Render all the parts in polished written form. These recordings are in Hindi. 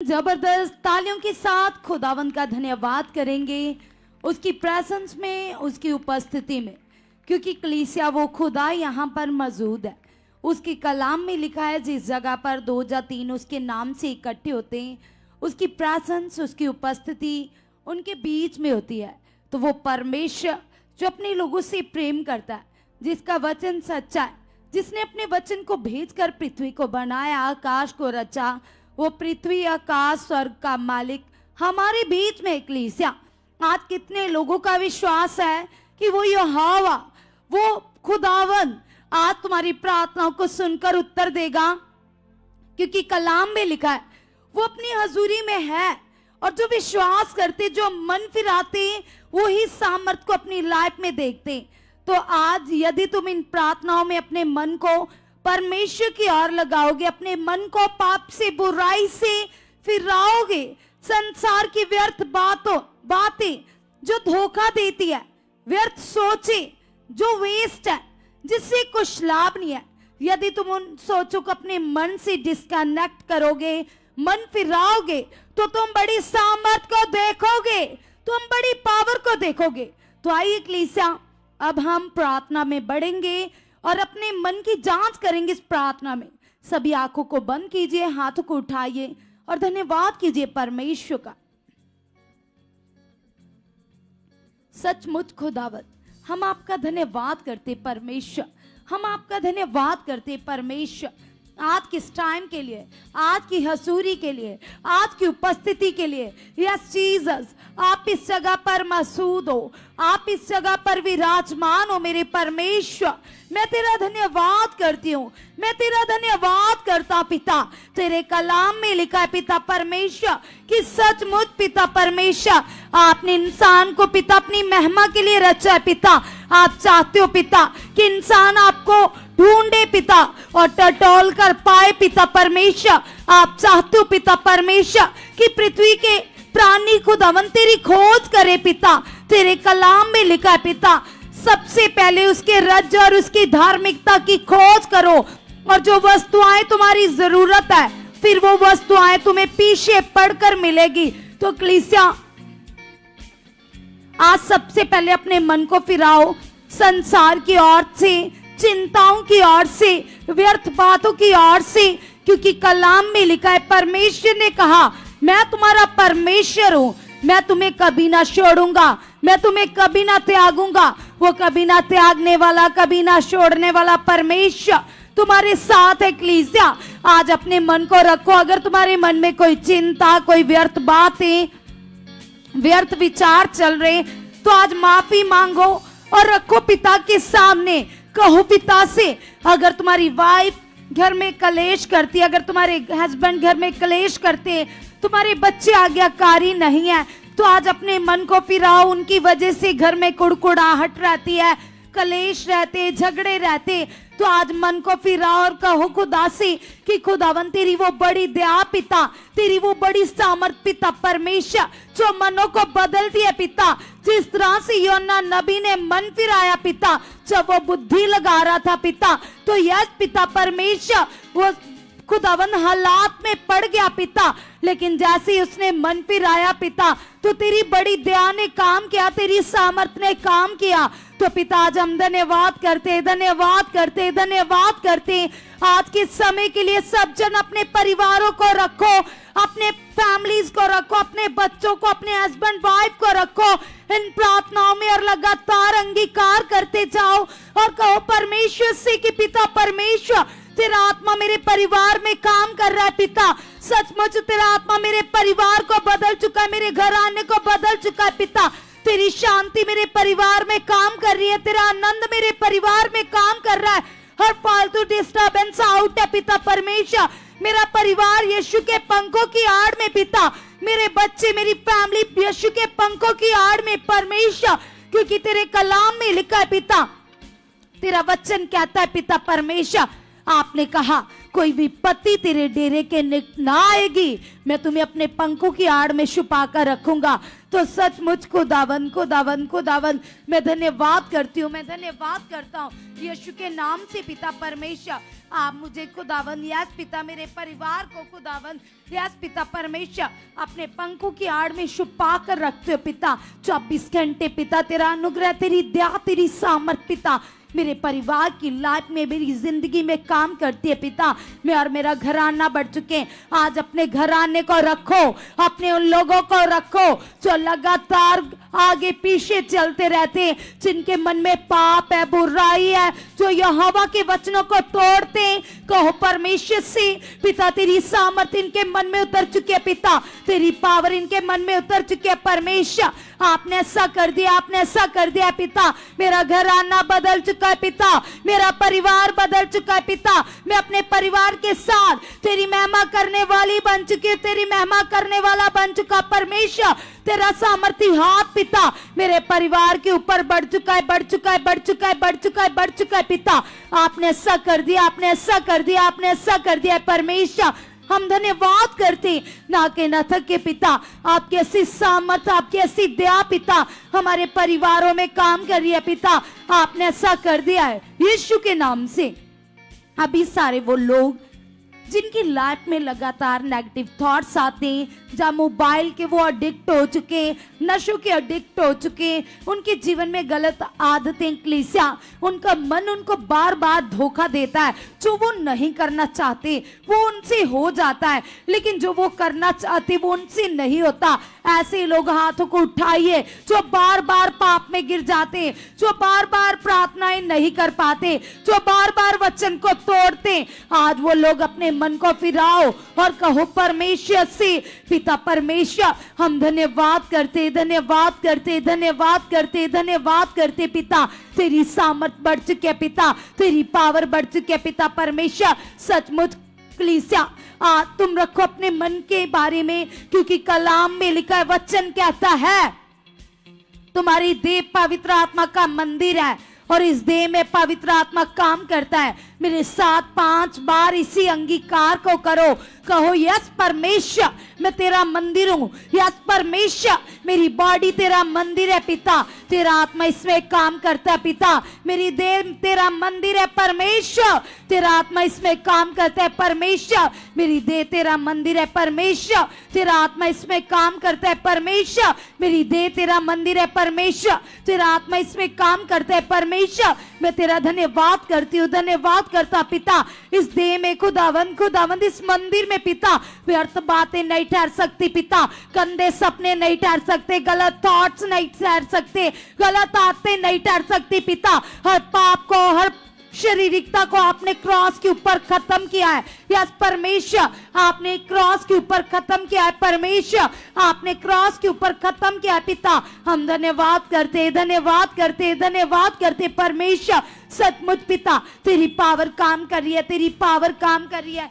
जबरदस्त तालियों के साथ खुदावंद का धन्यवाद करेंगे उसकी प्रेजेंस में, उसकी उपस्थिति में, क्योंकि कलीसिया वो खुदा यहाँ पर मौजूद है। उसकी कलाम में लिखा है जिस जगह पर दो या तीन उसके नाम से इकट्ठे होते हैं, उसकी प्रेजेंस, उसकी उपस्थिति उनके बीच में होती है। तो वो परमेश्वर जो अपने लोगों से प्रेम करता है, जिसका वचन सच्चा है, जिसने अपने वचन को भेजकर पृथ्वी को बनाया, आकाश को रचा, वो पृथ्वी आकाश स्वर्ग का मालिक हमारे बीच में कलीसिया। आज कितने लोगों का विश्वास है कि वो यहोवा, वो खुदावन आज तुम्हारी प्रार्थनाओं को सुनकर उत्तर देगा, क्योंकि कलाम में लिखा है वो अपनी हजूरी में है। और जो विश्वास करते, जो मन फिराते, वो ही सामर्थ को अपनी लाइफ में देखते। तो आज यदि तुम इन प्रार्थनाओं में अपने मन को परमेश्वर की ओर लगाओगे, अपने मन को पाप से, बुराई से फिराओगे, संसार की व्यर्थ बातें जो धोखा देती है, व्यर्थ सोचे जो वेस्ट है, जिससे कुछ लाभ नहीं है, यदि तुम उन सोचों को अपने मन से डिस्कनेक्ट करोगे, मन फिराओगे, तो तुम बड़ी सामर्थ को देखोगे, तुम बड़ी पावर को देखोगे। तो आइए कलीसिया, अब हम प्रार्थना में बढ़ेंगे और अपने मन की जांच करेंगे। इस प्रार्थना में सभी आंखों को बंद कीजिए, हाथों को उठाइए और धन्यवाद कीजिए परमेश्वर का। सचमुच खुदावत, हम आपका धन्यवाद करते परमेश्वर, हम आपका धन्यवाद करते परमेश्वर, आज किस टाइम के लिए, आज की हसूरी के लिए, आज की उपस्थिति के लिए। यस जीसस, आप इस जगह पर मौजूद हो, आप इस जगह पर विराजमान हो मेरे परमेश्वर। मैं तेरा धन्यवाद करती हूँ, मैं तेरा धन्यवाद करता पिता। तेरे कलाम में लिखा है पिता परमेश्वर कि सचमुच पिता परमेश्वर, आपने इंसान को पिता अपनी महिमा के लिए रचा है पिता। आप चाहते हो पिता कि इंसान आपको ढूंढे पिता और टटोल कर पाए पिता परमेश्वर। आप चाहते हो पिता परमेश्वर कि पृथ्वी के प्राणी खुदावन तेरी खोज करे पिता। तेरे कलाम में लिखा है पिता, सबसे पहले उसके राज्य और उसकी धार्मिकता की खोज करो, और जो वस्तुएं तुम्हारी जरूरत है, फिर वो वस्तुएं तुम्हें पीछे पड़कर मिलेगी। तो कलीसिया, आज सबसे पहले अपने मन को फिराओ संसार की ओर से, चिंताओं की ओर से, व्यर्थ बातों की ओर से, क्योंकि कलाम में लिखा है परमेश्वर ने कहा मैं तुम्हारा परमेश्वर हूं, मैं तुम्हें कभी ना छोड़ूंगा, मैं तुम्हें कभी ना त्यागूंगा। वो कभी ना त्यागने वाला, कभी ना छोड़ने वाला परमेश्वर तुम्हारे साथ है कलीसिया। आज अपने मन को रखो। अगर तुम्हारे मन में कोई चिंता, कोई व्यर्थ बातें, व्यर्थ विचार चल रहे, तो आज माफी मांगो और रखो पिता के सामने। कहो पिता से, अगर तुम्हारी वाइफ घर में कलेश करती है, अगर तुम्हारे हस्बैंड घर में कलेश करते हैं, तुम्हारे बच्चे आज्ञाकारी नहीं है, तो आज अपने मन को फिराओ। उनकी वजह से घर में कुड़कुड़ाहट रहती है, कलेश रहते, झगड़े रहते, तो आज मन को फिराओ और कहो खुदा से कि खुदावन तेरी वो बड़ी दया पिता, तेरी वो बड़ी सामर्थ पिता परमेश्वर, जो मनों को बदलती है पिता। जिस तरह से योना नबी ने मन फिराया पिता, जब वो बुद्धि लगा रहा था पिता, तो यस पिता परमेश्वर वो खुदावन हालात में पड़ गया पिता, लेकिन जैसे ही उसने मन फिराया पिता, तो तेरी बड़ी दया ने काम किया, तेरी सामर्थ ने काम किया। तो पिता आज हम धन्यवाद करते, धन्यवाद करते, धन्यवाद करते। आज के समय के लिए सब जन अपने परिवारों को रखो, अपने फैमिलीज को रखो, अपने बच्चों को, अपने हस्बैंड वाइफ को रखो इन प्रार्थनाओं में, और लगातार अंगीकार करते जाओ और कहो परमेश्वर से कि पिता परमेश्वर तेरा आत्मा मेरे परिवार में काम कर रहा है पिता। सचमुच तेरा आत्मा मेरे परिवार को बदल चुका है, मेरे घर आने को बदल चुका है पिता। तेरी शांति मेरे परिवार में काम कर रही है, तेरा आनंद मेरे परिवार में काम कर रहा है। हर फालतू डिस्टर्बेंस आउट है पिता परमेश्वर। मेरा परिवार यीशु के पंखों की आड़ में पिता, मेरे बच्चे, मेरी फैमिली यीशु के पंखों की आड़ में परमेश्वर, क्योंकि तेरे कलाम में लिखा है पिता, तेरा वचन कहता है पिता परमेश्वर, आपने कहा कोई विपत्ति तेरे डेरे के ना आएगी, मैं तुम्हें अपने पंखों की आड़ में छुपा कर रखूंगा। तो सचमुच खुदावन खुदावन खुदावन मैं धन्यवाद करती हूँ, मैं धन्यवाद करता हूँ यीशु के नाम से पिता परमेश्वर। आप मुझे खुदावन, यस पिता, मेरे परिवार को खुदावन, यस पिता परमेश्वर, अपने पंखों की आड़ में छुपा कर रखते हो पिता। 24 घंटे पिता तेरा अनुग्रह, तेरी दया, तेरी सामर्थ पिता मेरे परिवार की लाइफ में, मेरी जिंदगी में काम करती है पिता। मैं और मेरा घराना बढ़ चुके हैं। आज अपने घराने को रखो, अपने उन लोगों को रखो जो लगातार आगे पीछे चलते रहते हैं, जिनके मन में पाप है, बुराई है, जो यहोवा के वचनों को तोड़ते हैं। कहो परमेश्वर से पिता तेरी सामर्थ इनके मन में उतर चुकी है पिता, तेरी पावर इनके मन में उतर चुकी है परमेश्वर। आपने ऐसा कर दिया, आपने ऐसा कर दिया पिता। मेरा घराना बदल चुका है पिता, मेरा परिवार बदल चुका है पिता। मैं अपने परिवार के साथ तेरी महिमा करने वाली बन चुकी, तेरी महिमा करने वाला बन चुका परमेश्वर। तेरा सामर्थी हाथ पिता मेरे परिवार के ऊपर बढ़ चुका है, बढ़ चुका है, बढ़ चुका है, बढ़ चुका है, बढ़ चुका है पिता। आपने ऐसा कर दिया, आपने ऐसा कर दिया, आपने ऐसा कर दिया परमेश्वर। हम धन्यवाद करते ना के न थके पिता। आपकी ऐसी सामर्थ, आपकी ऐसी दया पिता हमारे परिवारों में काम कर रही है पिता। आपने ऐसा कर दिया है यीशु के नाम से। अभी सारे वो लोग जिनकी लाइफ में लगातार नेगेटिव थॉट्स आते हैं, जहाँ मोबाइल के वो एडिक्ट हो चुके, नशों के एडिक्ट हो चुके, उनके जीवन में गलत आदतें, क्लेशियां, उनका मन उनको बार बार धोखा देता है। जो वो नहीं करना चाहते वो उनसे हो जाता है, लेकिन जो वो करना चाहते वो उनसे नहीं होता। ऐसे लोग हाथों को उठाइए जो बार बार पाप में गिर जाते, जो बार बार प्रार्थनाएं नहीं कर पाते, जो बार बार वचन को तोड़ते। आज वो लोग अपने मन को फिराओ और कहो परमेश्वर से पिता परमेश्वर हम धन्यवाद करते, धन्यवाद करते, धन्यवाद करते, धन्यवाद करते पिता। तेरी सामर्थ बढ़ चुकी है पिता, तेरी पावर बढ़ चुकी है पिता परमेश्वर। सचमुच कलीसिया तुम रखो अपने मन के बारे में, क्योंकि कलाम में लिखा है, वचन कहता है तुम्हारी देह पवित्र आत्मा का मंदिर है और इस देह में पवित्र आत्मा काम करता है। मेरे साथ 5 बार इसी अंगीकार को करो, कहो यस परमेश्वर मैं तेरा मंदिर हूं, यस परमेश्वर मेरी बॉडी तेरा मंदिर है पिता, तेरा आत्मा इसमें काम करता है पिता। मेरी देह तेरा मंदिर है परमेश्वर, तेरा आत्मा इसमें काम करता है परमेश्वर। मेरी देह तेरा मंदिर है परमेश्वर, तेरा आत्मा इसमें काम करता है परमेश्वर। मेरी देह तेरा मंदिर है परमेश्वर, तेरा आत्मा इसमें काम करता है परमेश्वर। मैं तेरा धन्यवाद करती हूँ, धन्यवाद करता पिता। इस देह में खुदावंद, खुदावंद इस मंदिर में पिता व्यर्थ बातें नहीं ठहर सकती पिता, गंदे सपने नहीं ठहर सकते, गलत थॉट्स नहीं ठहर सकते, गलत आदतें नहीं ठहर सकती पिता। हर पाप को, हर शारीरिकता को आपने क्रॉस के ऊपर खत्म किया है। यस परमेश्वर आपने क्रॉस के ऊपर खत्म किया है परमेश्वर, आपने क्रॉस के ऊपर खत्म किया है पिता। हम धन्यवाद करते, धन्यवाद करते, धन्यवाद करते परमेश्वर। सचमुच पिता तेरी पावर काम कर रही है, तेरी पावर काम कर रही है,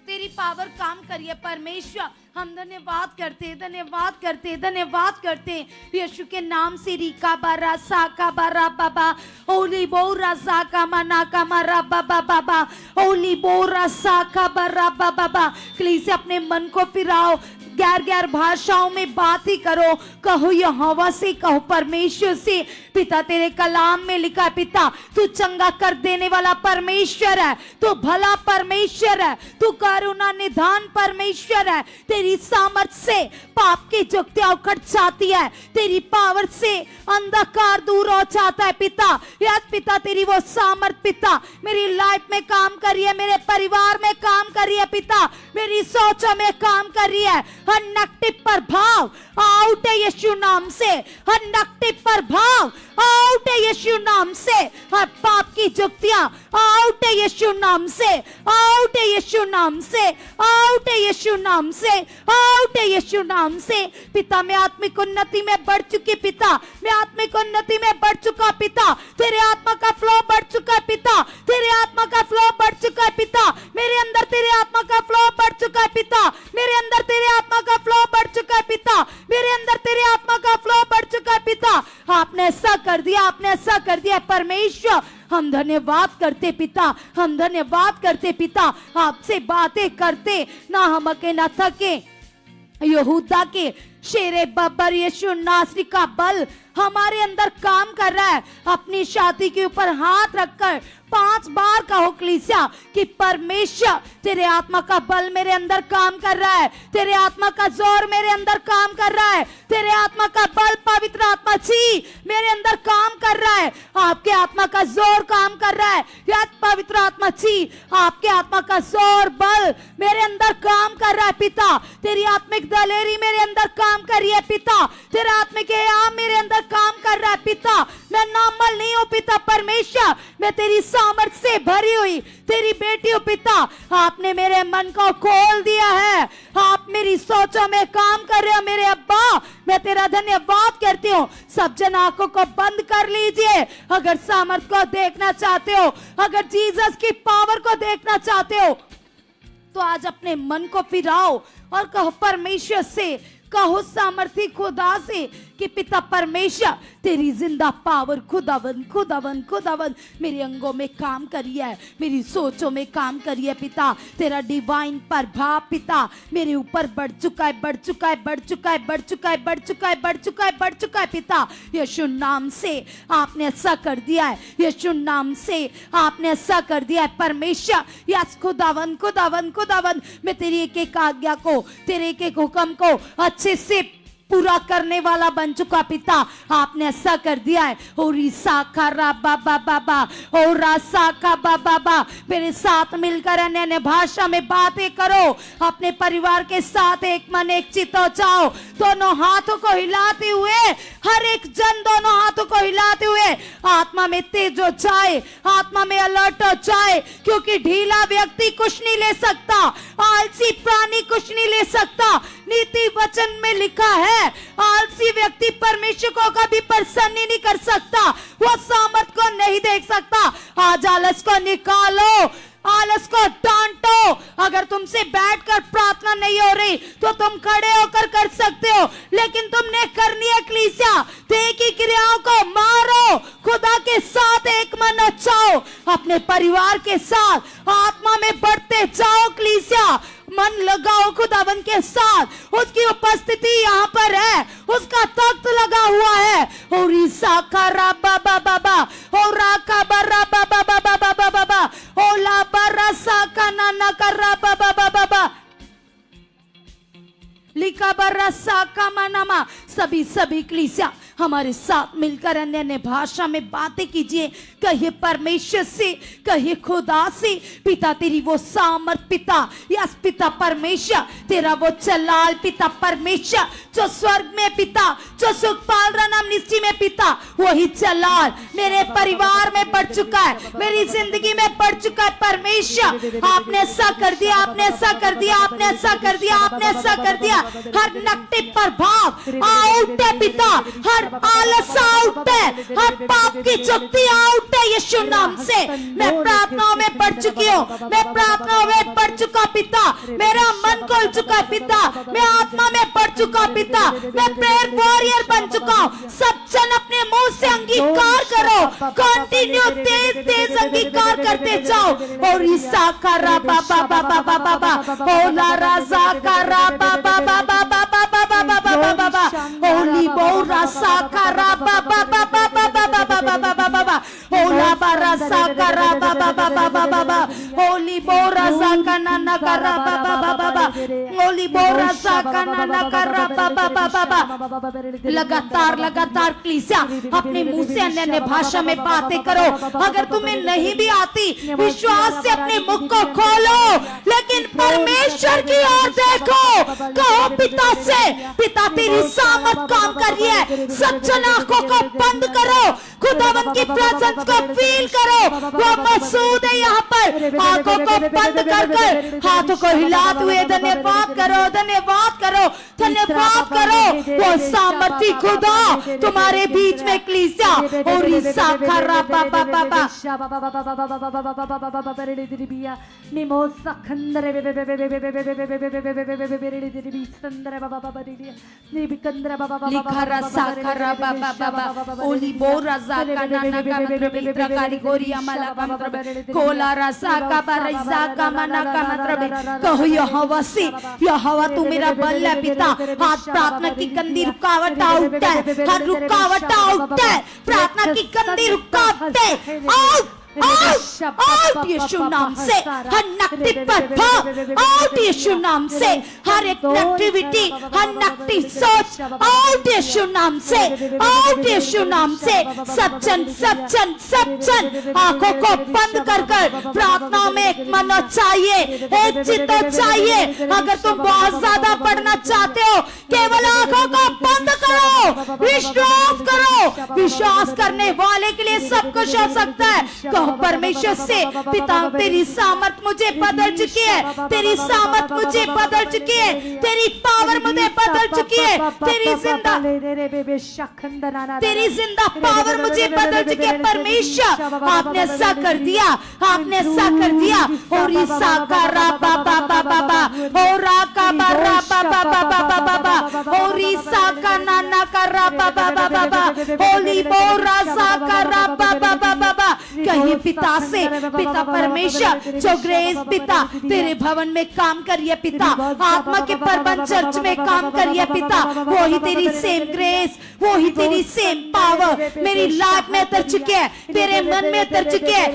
तेरी पावर काम करिए परमेश्वर। हम धन्यवाद करते, धन्यवाद करते, धन्यवाद करते यीशु के नाम से। रिका बारा साका बारा बाबा ओली बोरा साका मना का मारा बाबा बाबा ओली बोरा साका बारा बाबा बाबा। कलीसिया अपने मन को फिराओ, गैर गैर भाषाओं में बात ही करो, कहो यहोवा से, कहो परमेश्वर से। पिता तेरे कलाम में लिखा है पिता तू चंगा कर देने वाला परमेश्वर है, तू भला परमेश्वर है, तू करुणा निधान परमेश्वर है। तेरी सामर्थ से पाप की जुक्तियां उखड़ जाती है, तेरी पावर से अंधकार दूर हो जाता है पिता। यस पिता तेरी वो सामर्थ पिता मेरी लाइफ में काम कर रही है, मेरे परिवार में काम कर रही है पिता, मेरी सोचों में काम कर रही है। हर नेगेटिव प्रभाव आउट है यीशु नाम से, हर नेगेटिव प्रभाव आउट है यीशु नाम से, हर पाप की जुक्तियां आउट है यीशु नाम से, आउट है यीशु नाम से, आउट है यीशु नाम से, आउट है यीशु नाम से। पिता मैं आत्मिक उन्नति में बढ़ चुकी पिता, मैं आत्मिक उन्नति में बढ़ चुका पिता, तेरे आत्मा का फ्लो बढ़ चुका है पिता, तेरे आत्मा का फ्लो बढ़ चुका है पिता, मेरे अंदर तेरे आत्मा का फ्लो बढ़ चुका है पिता, मेरे अंदर तेरे आत्मा का फ्लो बढ़ चुका है पिता, मेरे अंदर तेरे आत्मा का फ्लो बढ़ चुका है पिता। आपने ऐसा कर दिया, आपने ऐसा कर दिया परमेश्वर। हम धन्यवाद करते पिता, हम धन्यवाद करते पिता। आपसे बातें करते ना हम अके ना थके। यहूदा के शेरे बब्बर यीशु नासरी का बल हमारे अंदर काम कर रहा है। अपनी छाती के ऊपर हाथ रखकर 5 बार कहो कलीसिया कि परमेश्वर तेरे आत्मा का बल मेरे अंदर काम कर रहा है, तेरे आत्मा का जोर मेरे अंदर काम कर रहा है, तेरे आत्मा का बल पवित्र आत्मा जी मेरे अंदर काम कर रहा है, आपके आत्मा का जोर काम कर रहा है। या पवित्र आत्मा जी आपके आत्मा का जोर बल मेरे अंदर काम कर रहा है पिता। तेरी आत्मिक दलेरी मेरे अंदर काम कर रही है पिता। तेरा आत्मिक आयाम मेरे अंदर काम कर रहा है पिता। मैं नॉर्मल नहीं हूं पिता परमेश्वर, मैं तेरी सामर्थ से भरी हुई तेरी बेटी हूं पिता। आपने मेरे मन को खोल दिया है, आप मेरी सोचों में काम कर रहे हो मेरे अब्बा। मैं तेरा धन्यवाद करती हूँ। सब जन आंखों को बंद कर लीजिए। अगर सामर्थ को देखना चाहते हो, अगर जीसस की पावर को देखना चाहते हो, तो आज अपने मन को फिराओ और कहो परमेश्वर से, कहो सामर्थी खुदा से कि पिता परमेश्वर तेरी जिंदा पावर खुदावन खुदावन खुदावन मेरे अंगों में काम करी है, मेरी सोचों में काम करी है पिता। तेरा डिवाइन प्रभाव पिता मेरे ऊपर बढ़ चुका है, बढ़ चुका है, बढ़ चुका है, बढ़ चुका है, बढ़ चुका है, बढ़ चुका है, बढ़ चुका है पिता। यीशु नाम से आपने ऐसा कर दिया है, यीशु नाम से आपने ऐसा कर दिया है परमेश्वर। यस खुदावन खुदावन खुदावन मैं तेरी एक एक आज्ञा को, तेरे एक एक हुक्म को अच्छे से पूरा करने वाला बन चुका पिता। आपने ऐसा कर दिया है। और बाबा मेरे साथ मिलकर अन्य भाषा में बातें करो। अपने परिवार के साथ एक मन एक चित्त हो जाओ। दोनों हाथों को हिलाते हुए, हर एक जन दोनों हाथों को हिलाते हुए आत्मा में तेज हो जाए, आत्मा में अलर्ट हो जाए। क्योंकि ढीला व्यक्ति कुछ नहीं ले सकता, आलसी प्राणी कुछ नहीं ले सकता। नीति वचन में लिखा है आलसी व्यक्ति परमेश्वर को कभी प्रसन्न नहीं कर सकता, वो सामर्थ को नहीं देख सकता। आज आलस को निकालो, आलस को डांटो। अगर तुमसे बैठकर प्रार्थना नहीं हो रही तो तुम खड़े होकर कर सकते हो, लेकिन तुमने करनी है कलीसिया। देह की क्रियाओं को मारो, खुदा के साथ एक मन हो जाओ, अपने परिवार के साथ आत्मा में बढ़ते जाओ कलीसिया। मन लगाओ खुदावन के साथ, उसकी उपस्थिति यहाँ पर है, उसका तख्त लगा हुआ है। और ईसा का राबा बाबा बा, और राका बरा बाबा बाबा बाबा बाबा, ओला बरा सा का नाना का राबा बाबा बाबा, लिखा बरा सा का मनामा। सभी कलीसिया हमारे साथ मिलकर अन्य अन्य भाषा में बातें कीजिए। कहिए परमेश्वर से, कहिए खुदा से, पिता तेरी वो सामर्थ पिता, यस पिता परमेश्वर तेरा वो चलाल पिता परमेश्वर जो स्वर्ग में पिता, जो सुखपाल राम निश्चय में पिता, वही चलाल मेरे परिवार में बढ़ चुका है, मेरी जिंदगी में बढ़ चुका है परमेश्वर। आपने ऐसा कर दिया, आपने ऐसा कर दिया, आपने ऐसा कर दिया, आपने ऐसा कर दिया। हर नेगेटिव प्रभाव आउट है पिता, हर आलस आउट है, हर पाप की चुक्ति आउट है यीशु नाम से। मैं प्रार्थनाओं में बढ़ चुकी हूँ, मैं प्रार्थनाओं में बढ़ चुका पिता, मेरा मन खुल चुका पिता, मैं आत्मा में बढ़ चुका पिता, मैं प्रेयर वॉरियर बन चुका हूँ। सब जन अपने मुंह से अंगीकार करो, कंटिन्यू तेज तेज अंगीकार करते जाओ। और ईसा का राबा बाबा बाबा बाबा, ओला राजा का राबा बाबा बाबा बाबा बाबा बाबा, ओली बोरा सा का राबा बाबा बाबा बाबा बाबा बाबा, ओला बारा सा का राबा बाबा बाबा बाबा, ओली बोरा सा का नाना का राबा बाबा बाबा, ओली बोरा सा का नाना का राबा बाबा बाबा। लगातार लगातार कलीसिया अपने मुंह से अन्य अन्य भाषा में बातें करो। अगर तुम्हें नहीं भी आती, विश्वास से अपने मुख को खोलो, लेकिन परमेश्वर की ओर देखो। कहो पिता से, पिता तेरी सामर्थ काम कर रही है। सब जन आंखों को बंद करो, खुदावन की प्रेजेंस को फील करो, वो मौजूद है यहाँ पर। आंखों को बंद कर हाथों को हिलाते हुए धन्यवाद करो, धन्यवाद करो, धन्यवाद करो। वो सामर्थी खुदा तुम्हारे बीच में कलीसिया। और ईसा का राबा बाबा बाबा ओली बोरा रसा का नाना का मतलब इत्रकारी गोरिया माला का मतलब कोला रसा का बरसा का मना का मतलब कहो यहोवा से, यहोवा तू मेरा बल है पिता। हाथ प्रार्थना की गंदी रुकावट आउट है, हर रुकावट आउट है, प्रार्थना की गंदी रुकावट आउट आउट यीशु नाम से, हर नेगेटिव प्रभाव आउट यीशु नाम से, हर एक नेगेटिविटी, हर नेगेटिव सोच आउट यीशु नाम से, आउट यीशु नाम से। सच्चन सच्चन सच्चन आंखों को बंद कर कर प्रार्थना में एक मन चाहिए, एक चित्त चाहिए। अगर तुम बहुत ज्यादा पढ़ना चाहते हो केवल आंखों को बंद करो, विश्वास करो। विश्वास करने वाले के लिए सब कुछ हो सकता है। परमेश्वर से पिता तेरी सामर्थ मुझे बदल चुकी है, तेरी सामर्थ मुझे बदल चुकी है, तेरी पावर मुझे बदल चुकी है, तेरी जिंदा पावर मुझे बदल चुकी है। परमेश्वर आपने ऐसा कर दिया, आपने ऐसा कर दिया। और ईसा का राबा बाबा बाबा और राका बाबा बाबा बाबा बाबा और ईसा का नाना का राबा बाबा बाबा होली बोरा सा का राबा बाबा बाबा। कहीं पिता से, पिता परमेश्वर जो ग्रेस पिता तेरे भवन में काम करिए पिता, आत्मा के परबंध चर्च में काम करिए पिता, वही तेरी सेम ग्रेस, वही तेरी सेम पावर मेरी लाइफ में उतर चुके हैं, तेरे मन में उतर चुके हैं,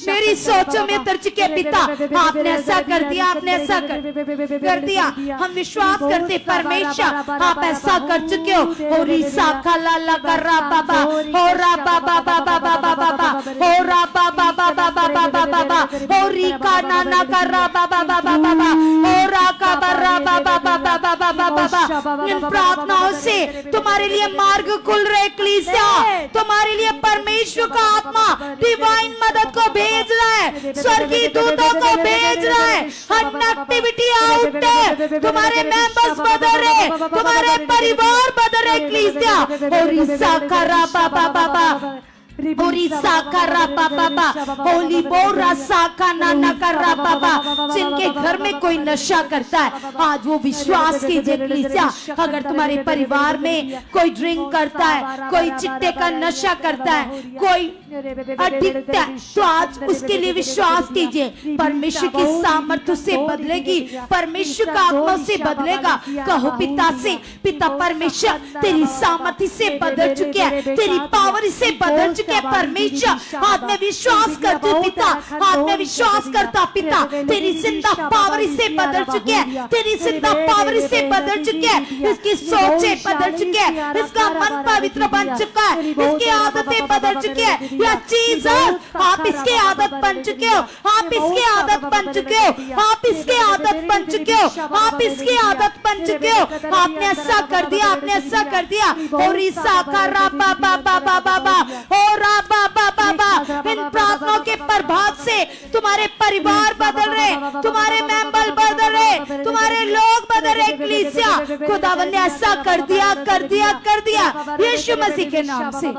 मेरी सोचों में उतर चुके हैं पिता। आपने ऐसा कर दिया, आपने ऐसा कर दिया। हम विश्वास करते परमेश्वर आप ऐसा कर चुके हो। और ईसा खाला लगा रा बाबा हो रा बाबा बाबा बाबा बाबा हो रा बाबा बाबा बाबा बाबा हो री का नाना का रा बाबा बाबा बाबा हो रा का बर्रा बाबा बाबा बाबा बाबा। इन प्रार्थनाओं से तुम्हारे लिए मार्ग खुल रहे कलीसिया, तुम्हारे लिए परमेश्वर का आत्मा डिवाइन मदद को भेज रहा है, स्वर्गीय दूतों को भेज रहा है। हर नेगेटिविटी आउट है, तुम्हारे मेंबर्स बदल रहे, तुम्हारे परिवार बदल रहे कलीसिया। और ईसा का रा बाबा बाबा होली बोरा साका नाना कर रहा बाबा। जिनके घर में कोई नशा करता है आज वो विश्वास कीजिए कलीसिया, अगर तुम्हारे परिवार में कोई ड्रिंक करता है, कोई चिट्टे का नशा करता है, कोई एडिक्ट है, तो आज उसके लिए विश्वास कीजिए परमेश्वर की सामर्थ से बदलेगी, परमेश्वर का आत्मा से बदलेगा। कहो पिता से, पिता परमेश्वर तेरी सामर्थ्य से बदल चुके हैं, तेरी पावर से बदल चुके हैं परमेश्वर। आज मैं विश्वास करती हूँ पिता, आज मैं विश्वास करता पिता तेरी जिंदा पावर से बदल चुके हैं, तेरी जिंदा पावर से बदल चुके हैं। इसकी सोचें बदल चुके हैं, इसका मन पवित्र बन चुका है, इसकी आदतें बदल चुकी है। यह चीज आप इसके आदत बन चुके हो, आप इसकी आदत बन चुके हो, आप इसकी आदत बन चुके हो, आप इसकी आदत बन चुके हो। आपने ऐसा कर दिया, आपने ऐसा कर दिया। और ईसा का राबा बाबा बाबा और राबा बाबा बाबा। इन प्रार्थनाओं के प्रभाव से तुम्हारे परिवार बदल रहे, तुम्हारे मेंबर बदल रहे, तुम्हारे लोग बदल रहे कलीसिया। खुदावंद ने ऐसा कर दिया, कर दिया, कर दिया यीशु मसीह के नाम से।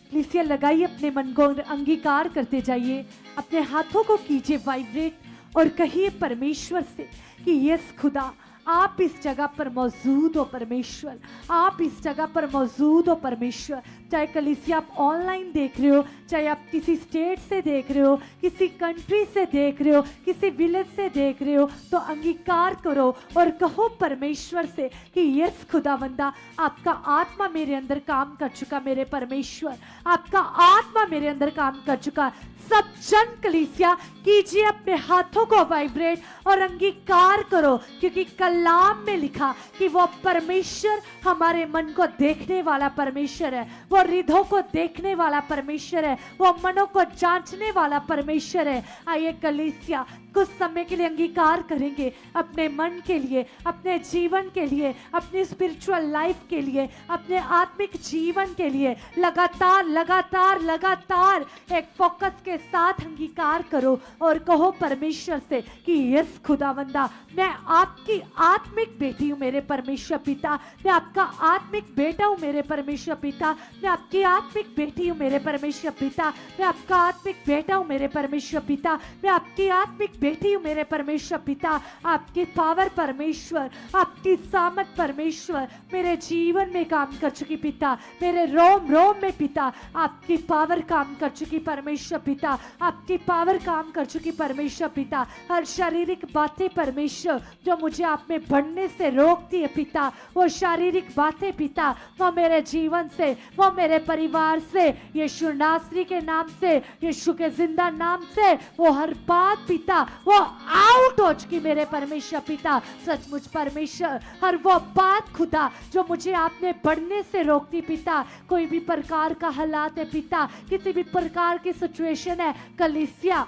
कलीसिया लगाइए, अपने मन को अंगीकार करते जाइए, अपने हाथों को कीजिए वाइब्रेट और कहिए परमेश्वर से कि यस खुदा आप इस जगह पर मौजूद हो परमेश्वर, आप इस जगह पर मौजूद हो परमेश्वर। चाहे कलीसिया आप ऑनलाइन देख रहे हो, चाहे आप किसी स्टेट से देख रहे हो, किसी कंट्री से देख रहे हो, किसी विलेज से देख रहे हो, तो अंगीकार करो और कहो परमेश्वर से कि यस खुदावंदा आपका आत्मा मेरे अंदर काम कर चुका, मेरे परमेश्वर आपका आत्मा मेरे अंदर काम कर चुका। सब जन कलीसिया कीजिए अपने हाथों को वाइब्रेट और अंगीकार करो, क्योंकि कलाम में लिखा कि वो परमेश्वर हमारे मन को देखने वाला परमेश्वर है, वो हृदयों को देखने वाला परमेश्वर है, वो मनों को जांचने वाला परमेश्वर है। आइए कलीसिया कुछ समय के लिए अंगीकार करेंगे अपने मन के लिए, अपने जीवन के लिए, अपनी स्पिरिचुअल लाइफ के लिए, अपने आत्मिक जीवन के लिए। लगातार लगातार लगातार एक फोकस के साथ अंगीकार करो और कहो परमेश्वर से कि यस खुदावंदा मैं आपकी आत्मिक बेटी हूँ मेरे परमेश्वर पिता, मैं आपका आत्मिक बेटा हूँ मेरे परमेश्वर पिता, मैं आपकी आत्मिक बेटी हूँ मेरे परमेश्वर पिता, मैं आपका आत्मिक बेटा हूँ मेरे परमेश्वर पिता, मैं आपकी आत्मिक बेटी हूँ मेरे परमेश्वर पिता। आपकी पावर परमेश्वर, आपकी सामर्थ परमेश्वर मेरे जीवन में काम कर चुकी पिता, मेरे रोम रोम में पिता आपकी पावर काम कर चुकी परमेश्वर पिता, आपकी पावर काम कर चुकी परमेश्वर पिता। हर शारीरिक बातें परमेश्वर जो मुझे आप में बढ़ने से रोकती है पिता, वो शारीरिक बातें पिता वो मेरे जीवन से, वो मेरे परिवार से, यीशु नासरी के नाम से, यीशु के जिंदा नाम से वो हर बात पिता वो आउट हो चुकी मेरे परमेश्वर पिता। सचमुच परमेश्वर हर वो बात खुदा जो मुझे आप में बढ़ने से रोकती पिता, कोई भी प्रकार का हालात है पिता, किसी भी प्रकार की सिचुएशन है कलीसिया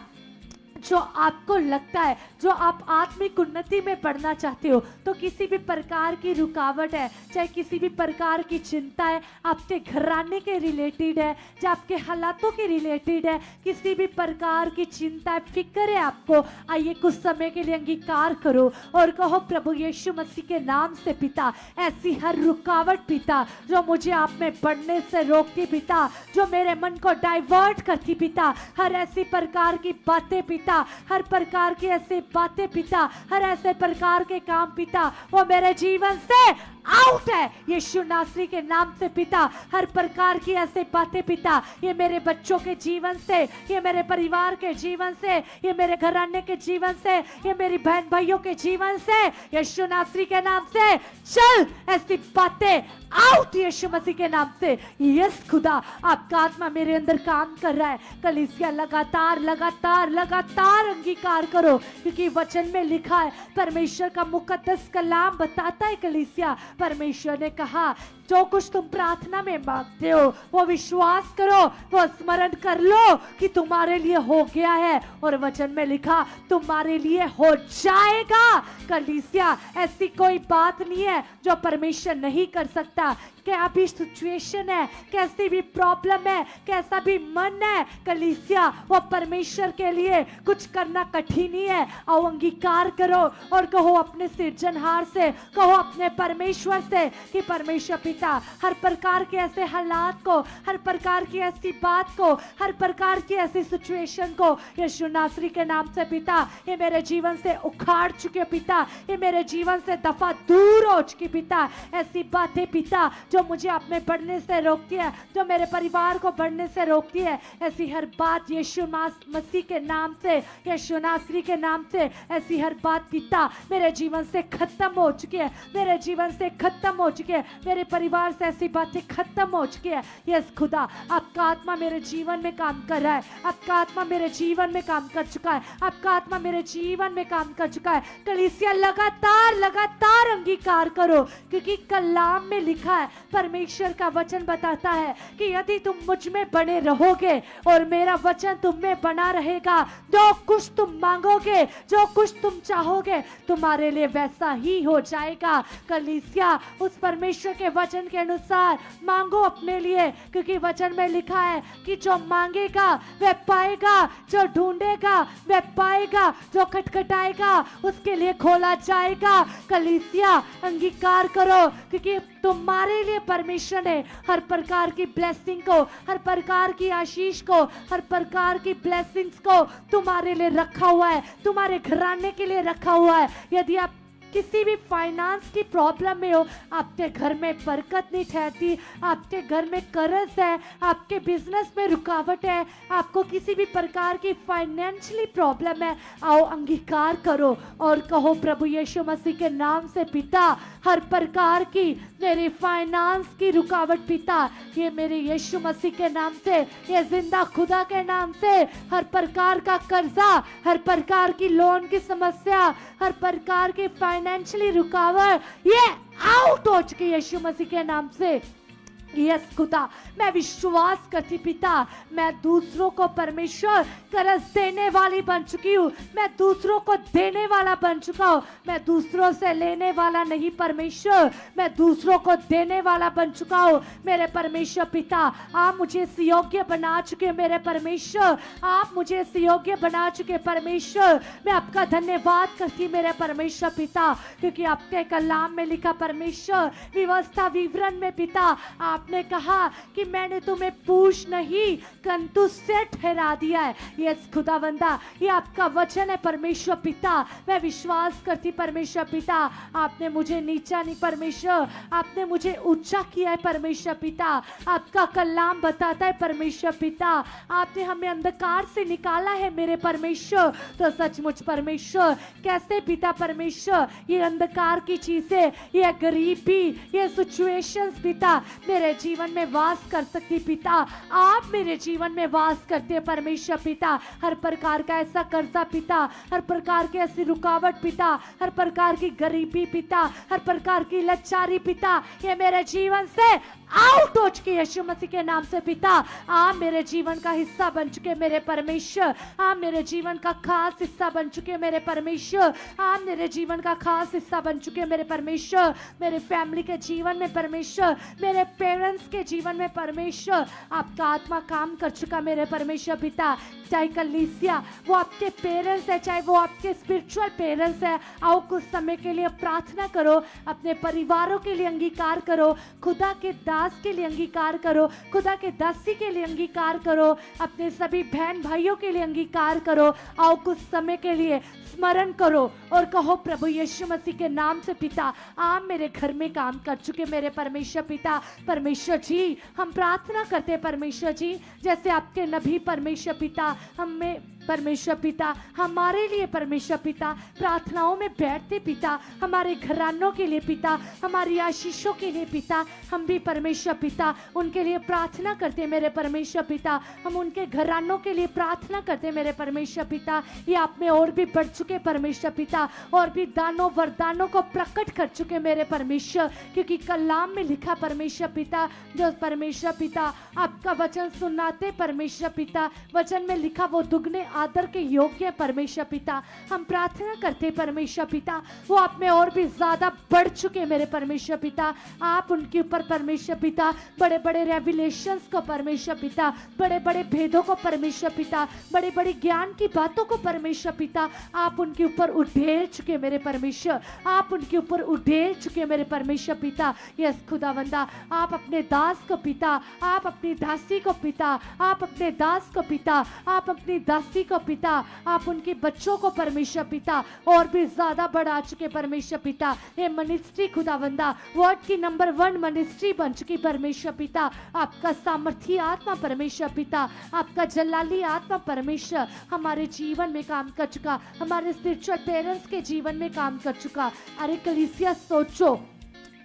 जो आपको लगता है, जो आप आत्मिक उन्नति में बढ़ना चाहते हो, तो किसी भी प्रकार की रुकावट है, चाहे किसी भी प्रकार की चिंता है, आपके घराने के रिलेटेड है, चाहे आपके हालातों के रिलेटेड है, किसी भी प्रकार की चिंता है, फिक्र है आपको, आइए कुछ समय के लिए अंगीकार करो और कहो प्रभु यीशु मसीह के नाम से पिता, ऐसी हर रुकावट पिता जो मुझे आप में बढ़ने से रोकती पिता, जो मेरे मन को डाइवर्ट करती पिता, हर ऐसी प्रकार की बातें पिता, हर प्रकार की ऐसी बातें पिता, हर ऐसे प्रकार के काम पिता वो मेरे जीवन से आउट है यीशु नासरी के नाम से पिता। हर प्रकार की ऐसी बातें पिता ये मेरे बच्चों के जीवन से, ये मेरे परिवार के जीवन से, ये मेरे घराने के जीवन से, ये मेरी बहन भाइयों के जीवन से यीशु नासरी के नाम से चल, ऐसी बातें आउट यीशु मसीह के नाम से। यस खुदा आपका आत्मा मेरे अंदर काम कर रहा है। कलीसिया लगातार लगातार लगातार अंगीकार करो, क्योंकि वचन में लिखा है, परमेश्वर का मुकद्दस कलाम बताता है कलीसिया, परमेश्वर ने कहा जो कुछ तुम प्रार्थना में मांगते हो वो विश्वास करो, वो स्मरण कर लो कि तुम्हारे लिए हो गया है, और वचन में लिखा तुम्हारे लिए हो जाएगा। कलीसिया ऐसी कोई बात नहीं है जो परमेश्वर नहीं कर सकता। क्या भी सिचुएशन है, कैसी भी प्रॉब्लम है, कैसा भी मन है कलीसिया, वो परमेश्वर के लिए कुछ करना कठिन ही है। आओ अंगीकार करो और कहो अपने सृजनहार से, कहो अपने परमेश्वर से कि परमेश्वर पिता हर प्रकार के ऐसे हालात को, हर प्रकार की ऐसी बात को, हर प्रकार की ऐसी सिचुएशन को यीशु नासरी के नाम से पिता ये मेरे जीवन से उखाड़ चुके पिता, ये मेरे जीवन से दफा दूर हो चुकी पिता। ऐसी बातें पिता जो मुझे आप में बढ़ने से रोकती है, जो मेरे परिवार को बढ़ने से रोकती है, ऐसी हर बात यीशु मसीह के नाम से, यीशु नासरी के नाम से ऐसी हर बात पिता मेरे जीवन से खत्म हो चुकी है, मेरे जीवन से खत्म हो चुकी है, मेरे परिवार से ऐसी बातें खत्म हो चुकी है। यस खुदा आपका आत्मा मेरे जीवन में काम कर रहा है, आपका आत्मा मेरे जीवन में काम कर चुका है, आपका आत्मा मेरे जीवन में काम कर चुका है। कलीसिया लगातार लगातार अंगीकार करो, क्योंकि कलाम में लिखा है, परमेश्वर का वचन बताता है कि यदि तुम मुझ में बने रहोगे और मेरा वचन तुम में बना रहेगा, जो कुछ तुम मांगोगे, जो कुछ तुम चाहोगे तुम्हारे लिए वैसा ही हो जाएगा। कलीसिया उस परमेश्वर के वचन के अनुसार मांगो अपने लिए, क्योंकि वचन में लिखा है कि जो मांगेगा वह पाएगा, जो ढूंढेगा वह पाएगा, जो खटखटाएगा उसके लिए खोला जाएगा। कलीसिया अंगीकार करो, क्योंकि तुम्हारे लिए परमेश्वर ने हर प्रकार की ब्लेसिंग को, हर प्रकार की आशीष को, हर प्रकार की ब्लेसिंग्स को तुम्हारे लिए रखा हुआ है, तुम्हारे घराने के लिए रखा हुआ है। यदि आप किसी भी फाइनेंस की प्रॉब्लम में हो, आपके घर में बरकत नहीं ठहरती, आपके घर में कर्ज है, आपके बिजनेस में रुकावट है, आपको किसी भी प्रकार की फाइनेंशियली प्रॉब्लम है, आओ अंगीकार करो और कहो प्रभु यीशु मसीह के नाम से पिता हर प्रकार की मेरी फाइनेंस की रुकावट पिता ये मेरे यीशु मसीह के नाम से, ये जिंदा खुदा के नाम से हर प्रकार का कर्जा, हर प्रकार की लोन की समस्या, हर प्रकार की फाइनेंशियली रुकावट ये आउट हो चुकी यीशु मसीह के नाम से। यस खुदा मैं विश्वास करती पिता, मैं दूसरों को परमेश्वर कर्ज देने वाली बन चुकी हूँ, मैं दूसरों को देने वाला बन चुका हूँ, मैं दूसरों से लेने वाला नहीं परमेश्वर, मैं दूसरों को देने वाला बन चुका हूँ। मेरे परमेश्वर पिता आप मुझे इस योग्य बना चुके, मेरे परमेश्वर आप मुझे इस योग्य बना चुके परमेश्वर। मैं आपका धन्यवाद करती मेरे परमेश्वर पिता, क्योंकि आपके कलाम में लिखा परमेश्वर व्यवस्था विवरण में पिता आपने कहा कि मैंने तुम्हें पूछ नहीं किंतु से ठहरा दिया है। यस खुदावंदा, ये आपका वचन है परमेश्वर पिता। मैं विश्वास करती परमेश्वर पिता, आपने मुझे नीचा नहीं परमेश्वर, आपने मुझे ऊंचा किया है परमेश्वर पिता। आपका कलाम बताता है परमेश्वर पिता, आपने हमें अंधकार से निकाला है मेरे परमेश्वर। तो सचमुच परमेश्वर कैसे पिता परमेश्वर ये अंधकार की चीजें, ये गरीबी, ये सिचुएशंस पिता मेरे जीवन में वास कर सकती पिता। आप मेरे जीवन में वास करते हैं परमेश्वर पिता। हर प्रकार का ऐसा कर्जा पिता, हर प्रकार की ऐसी रुकावट पिता, हर प्रकार की गरीबी पिता, हर प्रकार की लाचारी पिता, ये मेरे जीवन से आउट हो चुकी है यीशु मसीह के नाम से पिता। आप मेरे जीवन का हिस्सा बन चुके मेरे परमेश्वर, आप मेरे जीवन का खास हिस्सा बन चुके मेरे परमेश्वर, आप मेरे जीवन का खास हिस्सा बन चुके मेरे परमेश्वर। मेरे फैमिली के जीवन में परमेश्वर, मेरे पेरेंट्स के जीवन में परमेश्वर, आपका आत्मा काम कर चुका मेरे परमेश्वर पिता। चाहे कलीसिया वो आपके पेरेंट्स है, चाहे वो आपके स्पिरिचुअल पेरेंट्स है, आओ कुछ समय के लिए प्रार्थना करो, अपने परिवारों के लिए अंगीकार करो, खुदा के दास के लिए अंगीकार करो, खुदा के दासी के लिए अंगीकार करो, अपने सभी बहन भाइयों के लिए अंगीकार करो। आओ कुछ समय के लिए स्मरण करो और कहो प्रभु यीशु मसीह के नाम से पिता, आप मेरे घर में काम कर चुके मेरे परमेश्वर पिता। परमेश्वर जी हम प्रार्थना करते हैं परमेश्वर जी, जैसे आपके नबी परमेश्वर पिता हमें परमेश्वर पिता हमारे लिए परमेश्वर पिता प्रार्थनाओं में बैठते पिता, हमारे घरानों के लिए पिता, हमारी आशीषों के लिए पिता, हम भी परमेश्वर पिता उनके लिए प्रार्थना करते मेरे परमेश्वर पिता। हम उनके घरानों के लिए प्रार्थना करते मेरे परमेश्वर पिता। ये आप में और भी बढ़ चुके परमेश्वर पिता, और भी दानों वरदानों को प्रकट कर चुके मेरे परमेश्वर, क्योंकि कलाम में लिखा परमेश्वर पिता, जो परमेश्वर पिता आपका वचन सुनाते परमेश्वर पिता, वचन में लिखा वो दुगने आदर के योग्य परमेश्वर पिता। हम प्रार्थना करते परमेश्वर पिता, वो आप में और भी ज्यादा बढ़ चुके मेरे परमेश्वर पिता। आप उनके ऊपर परमेश्वर पिता बड़े बड़े रेविलेशंस को परमेश्वर पिता, बड़े बड़े भेदों को परमेश्वर पिता, बड़े बड़े ज्ञान की बातों को परमेश्वर पिता आप उनके ऊपर उड़ेल चुके मेरे परमेश्वर, आप उनके ऊपर उड़ेल चुके मेरे परमेश्वर पिता। यस खुदावंदा, आप अपने दास को पिता, आप अपनी दासी को पिता, आप अपने दास को पिता, आप अपनी दासी को पिता, आप उनके बच्चों को परमेश्वर पिता और भी ज्यादा बढ़ा चुके परमेश्वर पिता। ये मिनिस्ट्री खुदावंदा वर्ड की नंबर 1 मिनिस्ट्री बन चुकी परमेश्वर पिता। आपका सामर्थी आत्मा परमेश्वर पिता, आपका जलाली आत्मा परमेश्वर हमारे जीवन में काम कर चुका, हमारे स्पिरिचुअल पेरेंट्स के जीवन में काम कर चुका। अरे कलीसिया सोचो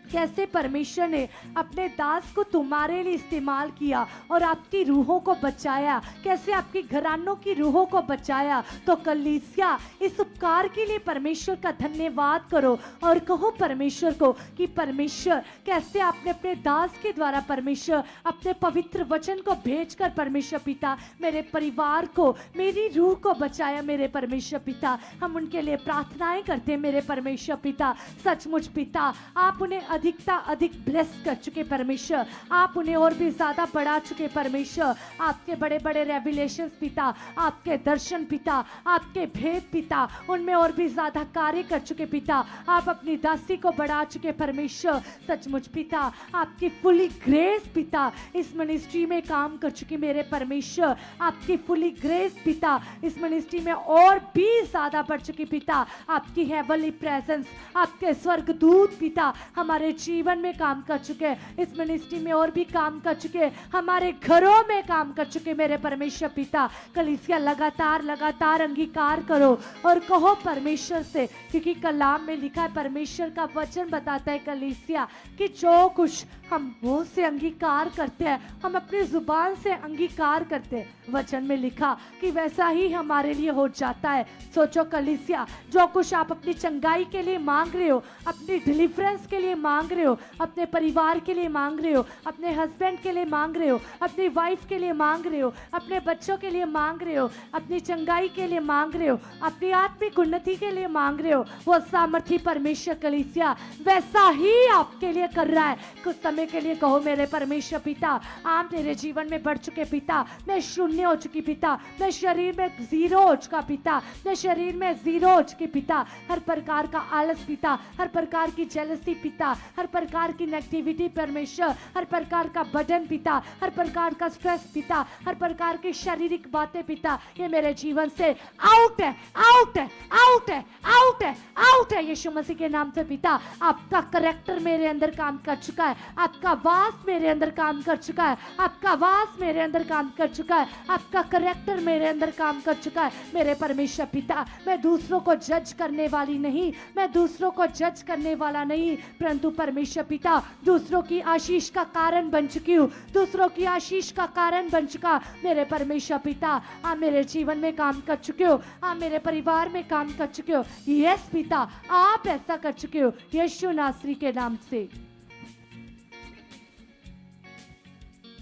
कैसे परमेश्वर ने अपने दास को तुम्हारे लिए इस्तेमाल किया और आपकी रूहों को बचाया, कैसे आपकी घरानों की रूहों को बचाया। तो कलीसिया इस उपकार के लिए परमेश्वर का धन्यवाद करो और कहो परमेश्वर को कि परमेश्वर कैसे आपने अपने दास के द्वारा परमेश्वर अपने पवित्र वचन को भेजकर परमेश्वर पिता मेरे परिवार को, मेरी रूह को बचाया मेरे परमेश्वर पिता। हम उनके लिए प्रार्थनाएं करते हैं मेरे परमेश्वर पिता। सचमुच पिता आप उन्हें अधिकता अधिक ब्लेस कर चुके परमेश्वर, आप उन्हें और भी ज्यादा बढ़ा चुके परमेश्वर। आपके बड़े बड़े रेविलेशंस पिता, आपके दर्शन पिता, आपके भेद पिता उनमें और भी ज्यादा कार्य कर चुके पिता। आप अपनी दासी को बढ़ा चुके परमेश्वर। सचमुच पिता आपकी फुली ग्रेस पिता इस मिनिस्ट्री में काम कर चुकी मेरे परमेश्वर। आपकी फुली ग्रेस पिता इस मिनिस्ट्री में और भी ज्यादा बढ़ चुकी पिता। आपकी हेवनली प्रेजेंस, आपके स्वर्गदूत पिता हमारे जीवन में काम कर चुके, इस मिनिस्ट्री में और भी काम कर चुके, हमारे घरों में काम कर चुके मेरे परमेश्वर पिता। कलीसिया लगातार लगातार अंगीकार करो और कहो परमेश्वर से, क्योंकि कलाम में लिखा है, परमेश्वर का वचन बताता है कलीसिया कि जो कुछ हम मुंह से अंगीकार करते हैं, हम अपनी जुबान से अंगीकार करते हैं, वचन में लिखा कि वैसा ही हमारे लिए हो जाता है। सोचो कलीसिया, जो कुछ आप अपनी चंगाई के लिए मांग रहे हो, अपनी डिलीवरेंस के लिए मांग रहे हो, अपने परिवार के लिए मांग रहे हो, अपने हस्बैंड के लिए मांग रहे हो, अपनी वाइफ के लिए मांग रहे हो, अपने बच्चों के लिए मांग रहे हो, अपनी चंगाई के लिए मांग रहे हो, अपनी आत्मिक उन्नति के लिए मांग रहे हो, वो सामर्थी परमेश्वर कलीसिया वैसा ही आपके लिए कर रहा है। कुछ समय के लिए कहो मेरे परमेश्वर पिता आप मेरे जीवन में बढ़ चुके पिता, मैं शून्य हो चुकी पिता, मैं शरीर में जीरो हो चुका पिता, मैं शरीर में जीरो हो चुकी पिता। हर प्रकार का आलस पिता, हर प्रकार की जेलसी पिता, हर प्रकार की नेगेटिविटी परमेश्वर, हर प्रकार का बर्डन पिता, हर प्रकार का स्ट्रेस पिता, हर प्रकार की शारीरिक बातें पिता, ये मेरे जीवन से आउट है, आउट है, आउट है, आउट है, आउट है यीशु मसीह के नाम से पिता। आपका करैक्टर मेरे अंदर काम कर चुका है, आपका वास मेरे अंदर काम कर चुका है, आपका वास मेरे अंदर काम कर चुका है, आपका करैक्टर मेरे अंदर काम कर चुका है मेरे परमेश्वर पिता। मैं दूसरों को जज करने वाली नहीं, मैं दूसरों को जज करने वाला नहीं, परंतु परमेश्वर पिता दूसरों की आशीष का कारण बन चुकी हूँ, दूसरों की आशीष का कारण बन चुका मेरे परमेश्वर पिता। आप मेरे जीवन में काम कर चुके हो, आप मेरे परिवार में काम कर चुके हो। यस पिता, आप ऐसा कर चुके हो यीशु नासरी के नाम से।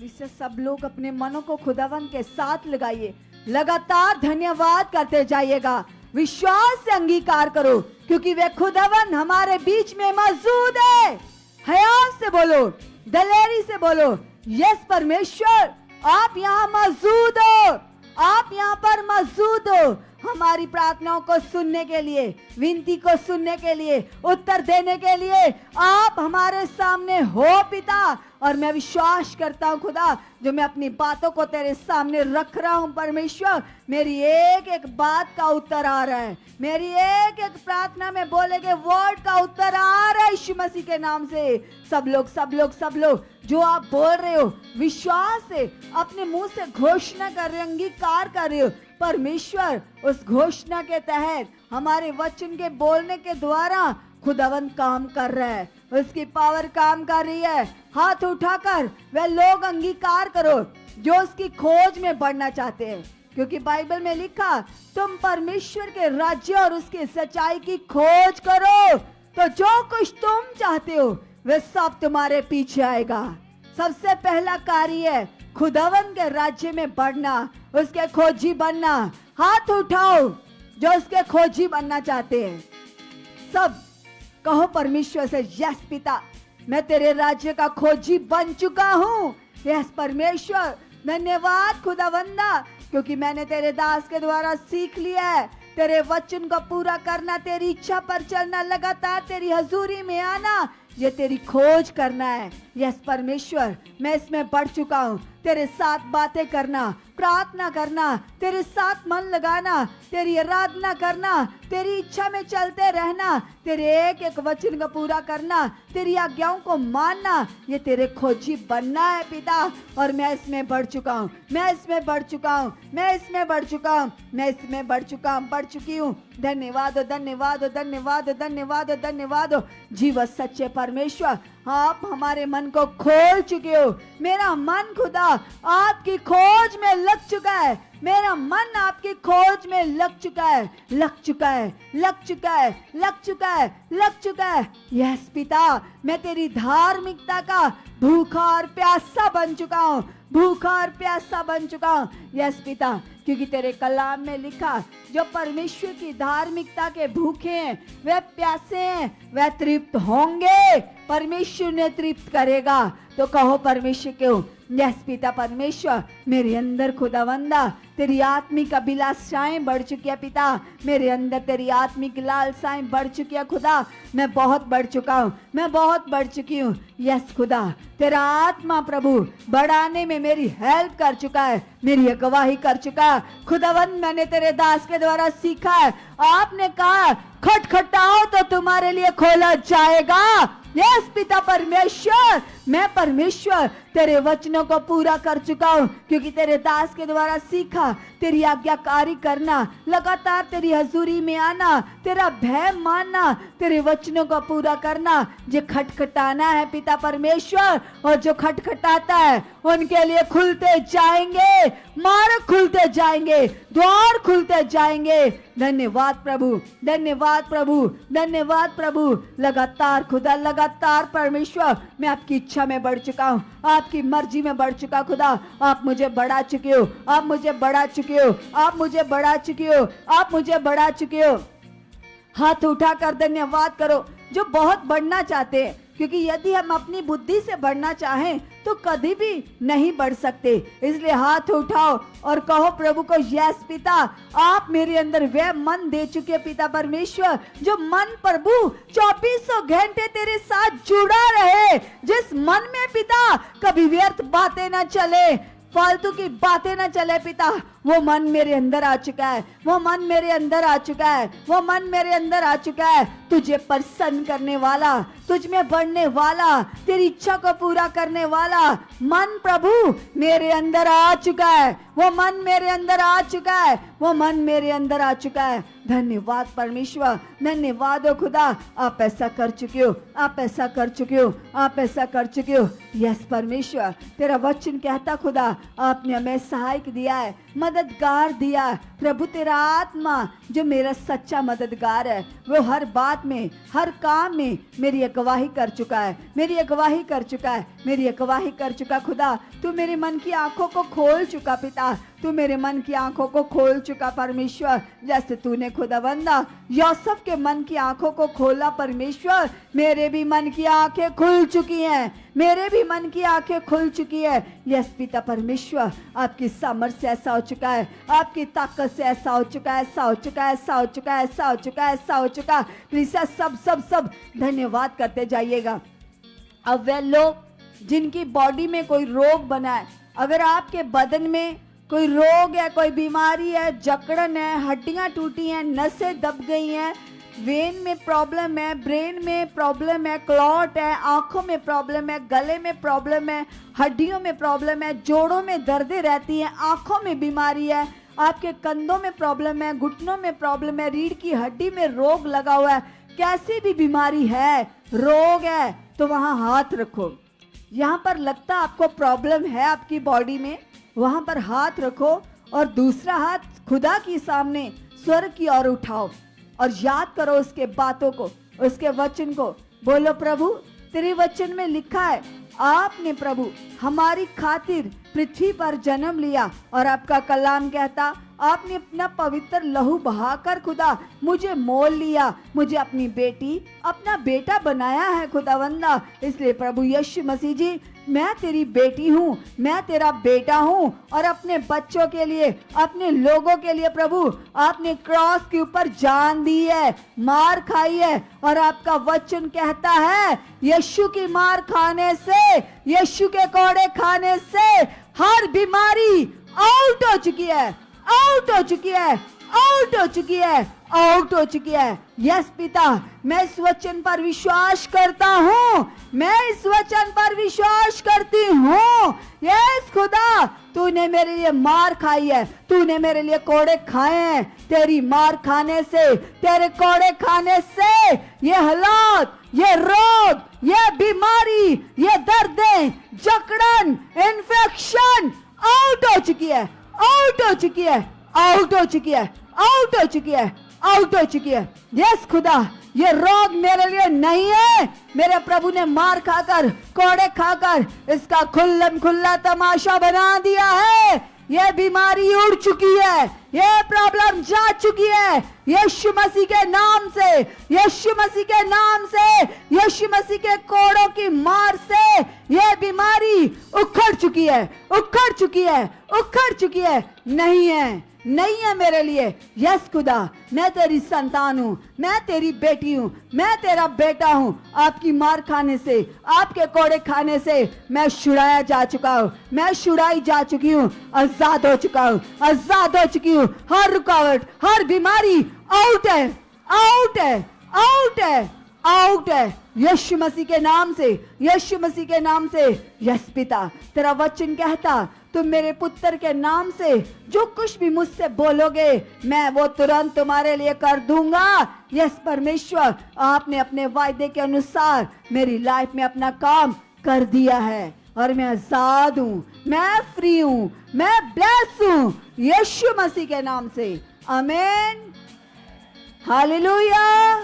इससे सब लोग अपने मनों को खुदावन के साथ लगाइए, लगातार धन्यवाद करते जाइएगा, विश्वास से अंगीकार करो क्योंकि वे खुदावन हमारे बीच में मौजूद है। हयात से बोलो, दलेरी से बोलो, यस परमेश्वर आप यहाँ मौजूद हो, आप यहाँ पर मौजूद हो हमारी प्रार्थनाओं को सुनने के लिए, विनती को सुनने के लिए, उत्तर देने के लिए आप हमारे सामने हो पिता। और मैं विश्वास करता हूँ खुदा, जो मैं अपनी बातों को तेरे सामने रख रहा हूँ परमेश्वर, मेरी एक एक बात का उत्तर आ रहा है, मेरी एक एक प्रार्थना में बोले गए वर्ड का उत्तर आ रहा है यीशु मसीह के नाम से। सब लोग सब लोग सब लोग जो आप बोल रहे हो विश्वास से अपने मुंह से घोषणा कर रहे हो, अंगीकार कर रहे हो परमेश्वर, उस घोषणा के तहत हमारे वचन के बोलने के द्वारा खुदावन काम कर रहा है, उसकी पावर काम कर रही है। हाथ उठाकर वे लोग अंगीकार करो जो उसकी खोज में बढ़ना चाहते हैं, क्योंकि बाइबल में लिखा तुम परमेश्वर के राज्य और उसकी सच्चाई की खोज करो तो जो कुछ तुम चाहते हो वे सब तुम्हारे पीछे आएगा। सबसे पहला कार्य है खुदावन के राज्य में बढ़ना, उसके खोजी बनना। हाथ उठाओ जो उसके खोजी बनना चाहते हैं, सब कहो परमेश्वर से, यस पिता मैं तेरे राज्य का खोजी बन चुका हूँ। यस परमेश्वर, धन्यवाद खुदावंदा, क्योंकि मैंने तेरे दास के द्वारा सीख लिया है तेरे वचन को पूरा करना, तेरी इच्छा पर चलना, लगातार तेरी हजूरी में आना, ये तेरी खोज करना है। यस परमेश्वर, मैं इसमें बढ़ चुका हूँ। तेरे साथ बातें करना, प्रार्थना करना, तेरे साथ मन लगाना, तेरी आराधना करना, तेरी इच्छा में चलते रहना, तेरे एक एक वचन को पूरा करना, तेरी आज्ञाओं को मानना, ये तेरे खोजी बनना है पिता। और मैं इसमें बढ़ चुका हूँ, मैं इसमें बढ़ चुका हूँ, मैं इसमें बढ़ चुका हूँ, मैं इसमें बढ़ चुका हूँ, बढ़ चुकी हूँ। धन्यवाद हो, धन्यवाद हो, धन्यवाद हो, धन्यवाद हो, धन्यवाद हो जीवन सच्चे परमेश्वर, आप हमारे मन को खोल चुके हो। मेरा मन खुदा आपकी खोज में लग चुका है, मेरा मन आपकी खोज में लग चुका है, लग चुका है, लग चुका है, लग चुका है, लग चुका है। यस पिता, मैं तेरी धार्मिकता का भूखा और प्यासा बन चुका हूँ, भूखा और प्यासा बन चुका हूँ। यस पिता, क्योंकि तेरे कलाम में लिखा जो परमेश्वर की धार्मिकता के भूखे हैं वे प्यासे हैं, वे तृप्त होंगे, परमेश्वर ने तृप्त करेगा। तो कहो परमेश्वर क्यों, यस पिता परमेश्वर, मेरे अंदर खुदावंदा तेरी आत्मिक अभिलाषाएं बढ़ चुकी है पिता, मेरे अंदर तेरी आत्मिक लालसाएं बढ़ चुकी है खुदा, मैं बहुत बढ़ चुका हूँ, मैं बहुत बढ़ चुकी हूँ। यस खुदा, तेरा आत्मा प्रभु बढ़ाने में मेरी हेल्प कर चुका है, मेरी अगवाही कर चुका है खुदावंद। मैंने तेरे दास के द्वारा सीखा है, आपने कहा खटखटाओ तो तुम्हारे लिए खोला जाएगा। यस पिता परमेश्वर, मैं परमेश्वर तेरे वचनों को पूरा कर चुका हूँ, क्योंकि तेरे दास के द्वारा सीखा तेरी आज्ञाकारी करना, लगातार तेरी हजूरी में आना, तेरा भय मानना, तेरे वचनों को पूरा करना। जो खटखटाना है पिता परमेश्वर, और जो खटखटाता है उनके लिए खुलते जाएंगे, मार्ग खुलते जाएंगे, द्वार खुलते जाएंगे। धन्यवाद प्रभु, धन्यवाद प्रभु, धन्यवाद प्रभु। लगातार खुदा, लगातार परमेश्वर, मैं आपकी इच्छा में बढ़ चुका हूँ, आपकी मर्जी में बढ़ चुका खुदा। आप मुझे बढ़ा चुके हो, आप मुझे बढ़ा चुके हो, आप मुझे बढ़ा चुके हो, आप मुझे बढ़ा चुके हो। हाथ उठाकर धन्यवाद करो जो बहुत बढ़ना चाहते हैं, क्योंकि यदि हम अपनी बुद्धि से बढ़ना चाहें तो कभी भी नहीं बढ़ सकते। इसलिए हाथ उठाओ और कहो प्रभु को, यस पिता, आप मेरे अंदर वह मन दे चुके पिता परमेश्वर, जो मन प्रभु 2400 घंटे तेरे साथ जुड़ा रहे, जिस मन में पिता कभी व्यर्थ बातें न चले, फालतू की बातें ना चले पिता, वो मन मेरे अंदर आ चुका है, वो मन मेरे अंदर आ चुका है, वो मन मेरे अंदर आ चुका है। तुझे प्रसन्न करने वाला, तुझ में बढ़ने वाला, तेरी इच्छा को पूरा करने वाला मन प्रभु मेरे अंदर आ चुका है, वो मन मेरे अंदर आ चुका है, वो मन मेरे अंदर आ चुका है। धन्यवाद परमेश्वर, धन्यवाद हो खुदा, आप ऐसा कर चुके हो, आप ऐसा कर चुके हो, आप ऐसा कर चुके हो। यस परमेश्वर, तेरा वचन कहता खुदा, आपने हमें सहायक दिया है, मददगार दिया है। प्रभु तेरा आत्मा जो मेरा सच्चा मददगार है, वो हर बात में, हर काम में मेरी अगवाही कर चुका है, मेरी अगवाही कर चुका है, मेरी अगवाही कर चुका। खुदा तू मेरे मन की आंखों को खोल चुका पिता, तू मेरे मन की आंखों को खोल चुका परमेश्वर। जैसे तूने खुदावंदा यूसुफ के मन की आंखों को खोला परमेश्वर, मेरे भी मन की आंखें खुल चुकी हैं, मेरे भी मन की आंखें खुल चुकी है। यस पिता परमेश्वर, आपकी सामर्थ्य ऐसा हो चुका है, आपकी ताकत से ऐसा हो चुका है, ऐसा हो चुका है, ऐसा हो चुका है, ऐसा हो चुका है, ऐसा हो चुका है। प्लीज सब सब सब धन्यवाद करते जाइएगा। अब वे लोग जिनकी बॉडी में कोई रोग बना है, अगर आपके बदन में कोई रोग है, कोई बीमारी है, जकड़न है, हड्डियां टूटी हैं, नसें दब गई हैं, वेन में प्रॉब्लम है, ब्रेन में प्रॉब्लम है, क्लॉट है, आंखों में प्रॉब्लम है, गले में प्रॉब्लम है, हड्डियों में प्रॉब्लम है, जोड़ों में दर्दें रहती हैं, आंखों में बीमारी है, आपके कंधों में प्रॉब्लम है, घुटनों में प्रॉब्लम है, रीढ़ की हड्डी में रोग लगा हुआ है, कैसी भी बीमारी है, रोग है, तो वहां हाथ रखो। यहाँ पर लगता आपको प्रॉब्लम है आपकी बॉडी में, वहां पर हाथ रखो और दूसरा हाथ खुदा के सामने स्वर्ग की ओर उठाओ और याद करो उसके बातों को, उसके वचन को। बोलो प्रभु, तेरे वचन में लिखा है, आपने प्रभु हमारी खातिर पृथ्वी पर जन्म लिया, और आपका कलाम कहता, आपने अपना पवित्र लहू बहाकर खुदा मुझे मोल लिया, मुझे अपनी बेटी, अपना बेटा बनाया है खुदावंदा। इसलिए प्रभु यीशु मसीह जी, मैं तेरी बेटी हूँ, मैं तेरा बेटा हूँ, और अपने बच्चों के लिए, अपने लोगों के लिए प्रभु आपने क्रॉस के ऊपर जान दी है, मार खाई है, और आपका वचन कहता है यीशु की मार खाने से, यीशु के कोड़े खाने से हर बीमारी आउट हो चुकी है, आउट हो चुकी है, आउट हो चुकी है, आउट हो चुकी है। यस पिता, मैं इस वचन पर विश्वास करता हूँ, मैं इस वचन पर विश्वास करती हूँ। यस खुदा, तूने मेरे लिए मार खाई है, तूने मेरे लिए कोड़े खाए हैं, तेरी मार खाने से, तेरे कोड़े खाने से ये हालात, ये रोग, ये बीमारी, ये दर्दें, जकड़न, इन्फेक्शन आउट हो चुकी है, आउट हो चुकी है, आउट हो चुकी है, आउट हो चुकी है, आउट हो चुकी है। यस खुदा, ये रोग मेरे लिए नहीं है, मेरे प्रभु ने मार खाकर, कोड़े खाकर इसका खुल्लम खुल्ला तमाशा बना दिया है। ये बीमारी उड़ चुकी है, ये प्रॉब्लम जा चुकी है, यीशु मसीह के नाम से, यीशु मसीह के नाम से, यीशु मसीह के कोड़ों की मार से ये बीमारी उखड़ चुकी है, उखड़ चुकी है, उखड़ चुकी है। नहीं है, नहीं है मेरे लिए। यस खुदा, मैं तेरी संतान हूँ, मैं तेरी बेटी हूँ, मैं तेरा बेटा हूँ। आपकी मार खाने से, आपके कोड़े खाने से मैं छुड़ाया जा चुका हूँ, मैं छुड़ाई जा चुकी हूँ, आजाद हो चुका हूँ, आजाद हो चुकी हूँ। हर रुकावट, हर बीमारी आउट है, आउट है, आउट है, आउट है, यीशु मसीह के नाम से, यीशु मसीह के नाम से। यस पिता, तेरा वचन कहता, तुम मेरे पुत्र के नाम से जो कुछ भी मुझसे बोलोगे मैं वो तुरंत तुम्हारे लिए कर दूंगा। यस परमेश्वर, आपने अपने वायदे के अनुसार मेरी लाइफ में अपना काम कर दिया है और मैं आजाद हूँ, मैं फ्री हूँ, मैं ब्लेस हूँ, यीशु मसीह के नाम से। आमीन, हालेलुया।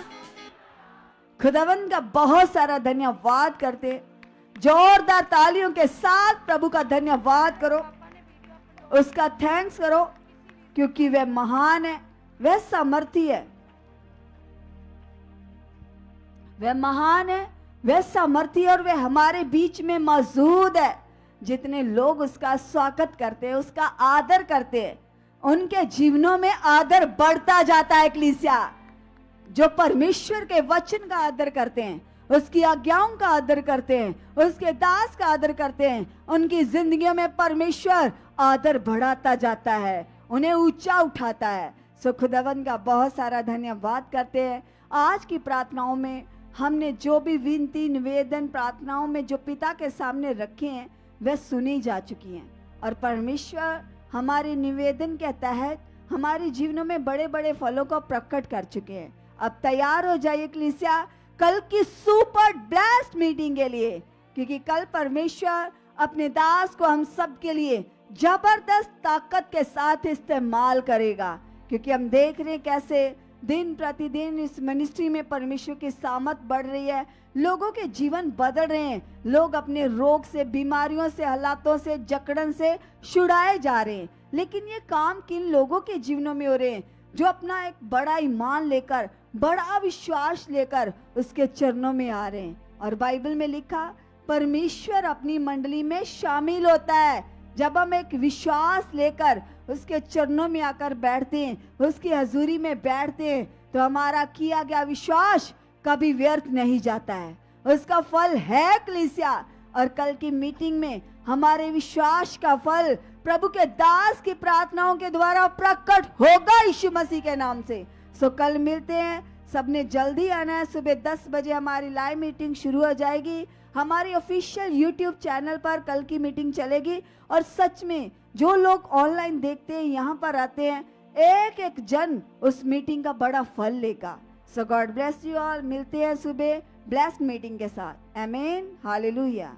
खुदावंद का बहुत सारा धन्यवाद करते, जोरदार तालियों के साथ प्रभु का धन्यवाद करो, उसका थैंक्स करो, क्योंकि वह महान है, वह सामर्थी है, वह महान है, वह सामर्थी और वह हमारे बीच में मौजूद है। जितने लोग उसका स्वागत करते हैं, उसका आदर करते हैं, उनके जीवनों में आदर बढ़ता जाता है। कलीसिया, जो परमेश्वर के वचन का आदर करते हैं, उसकी आज्ञाओं का आदर करते हैं, उसके दास का आदर करते हैं, उनकी जिंदगियों में परमेश्वर आदर बढ़ाता जाता है, उन्हें ऊंचा उठाता है। सो खुदावंद का बहुत सारा धन्यवाद करते हैं। आज की प्रार्थनाओं में हमने जो भी विनती, निवेदन, प्रार्थनाओं में जो पिता के सामने रखे हैं, वह सुनी जा चुकी हैं और परमेश्वर हमारे निवेदन के तहत हमारे जीवनों में बड़े बड़े फलों को प्रकट कर चुके हैं। अब तैयार हो जाइए कलीसिया कल की सुपर ब्लेस्ड मीटिंग के लिए, क्योंकि कल परमेश्वर अपने दास को हम सब के लिए जबरदस्त ताकत के साथ इस्तेमाल करेगा। क्योंकि हम देख रहे हैं कैसे दिन प्रतिदिन इस मिनिस्ट्री में परमेश्वर की सामर्थ बढ़ रही है, लोगों के जीवन बदल रहे हैं, लोग अपने रोग से, बीमारियों से, हालातों से, जकड़न से छुड़ाए जा रहे हैं। लेकिन ये काम किन लोगों के जीवनों में हो रहे हैं? जो अपना एक बड़ा ईमान लेकर, बड़ा विश्वास लेकर उसके चरणों में आ रहे हैं। और बाइबल में लिखा, परमेश्वर अपनी मंडली में शामिल होता है जब हम एक विश्वास लेकर उसके चरणों में आकर बैठते हैं, उसकी हजूरी में बैठते हैं, तो हमारा किया गया विश्वास कभी व्यर्थ नहीं जाता है, उसका फल है कलीसिया। और कल की मीटिंग में हमारे विश्वास का फल प्रभु के दास की प्रार्थनाओं के द्वारा प्रकट होगा यीशु मसीह के नाम से। सो कल मिलते हैं, सबने जल्दी आना है। सुबह 10 बजे हमारी लाइव मीटिंग शुरू हो जाएगी। हमारी ऑफिशियल यूट्यूब चैनल पर कल की मीटिंग चलेगी। और सच में जो लोग ऑनलाइन देखते हैं, यहाँ पर आते हैं, एक एक जन उस मीटिंग का बड़ा फल लेगा। सो गॉड ब्लेस यू ऑल। मिलते हैं सुबह ब्लेस्ड मीटिंग के साथ। आमीन, हालेलुया।